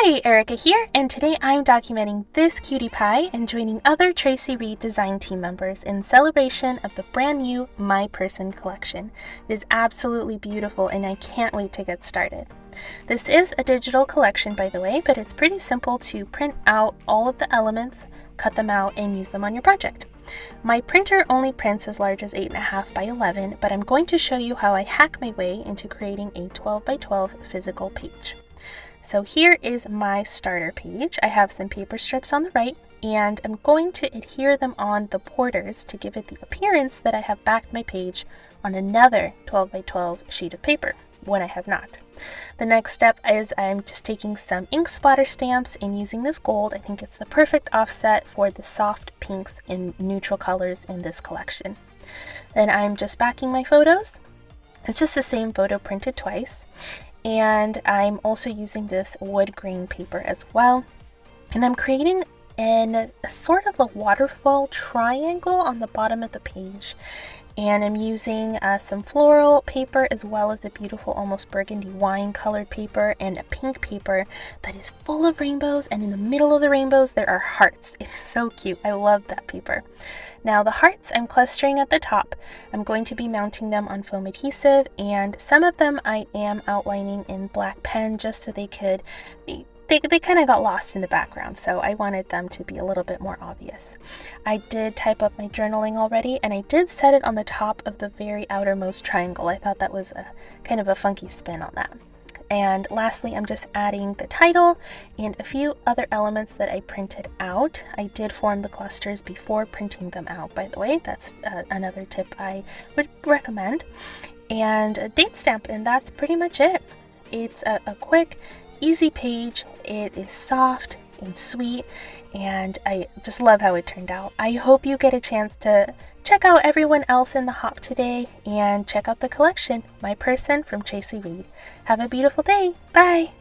Hi, Erika here, and today I'm documenting this cutie pie and joining other Traci Reed design team members in celebration of the brand new My Person collection. It is absolutely beautiful and I can't wait to get started. This is a digital collection, by the way, but it's pretty simple to print out all of the elements, cut them out, and use them on your project. My printer only prints as large as 8.5 by 11, but I'm going to show you how I hack my way into creating a 12 by 12 physical page. So here is my starter page. I have some paper strips on the right, and I'm going to adhere them on the borders to give it the appearance that I have backed my page on another 12 by 12 sheet of paper, when I have not. The next step is I'm just taking some ink splatter stamps and using this gold. I think it's the perfect offset for the soft pinks and neutral colors in this collection. Then I'm just backing my photos. It's just the same photo printed twice. And I'm also using this wood grain paper as well. And I'm creating a sort of a waterfall triangle on the bottom of the page. And I'm using some floral paper as well as a beautiful almost burgundy wine colored paper and a pink paper that is full of rainbows, and in the middle of the rainbows there are hearts. It is so cute. I love that paper. Now the hearts I'm clustering at the top. I'm going to be mounting them on foam adhesive, and some of them I am outlining in black pen just so they could be They kind of got lost in the background, so I wanted them to be a little bit more obvious. I did type up my journaling already, and I did set it on the top of the very outermost triangle. I thought that was a kind of a funky spin on that. And lastly, I'm just adding the title and a few other elements that I printed out. I did form the clusters before printing them out, by the way. That's another tip I would recommend. And a date stamp, and that's pretty much it. It's a quick, easy page. It is soft and sweet, and I just love how it turned out. I hope you get a chance to check out everyone else in the hop today and check out the collection, My Person from Traci Reed. Have a beautiful day. Bye!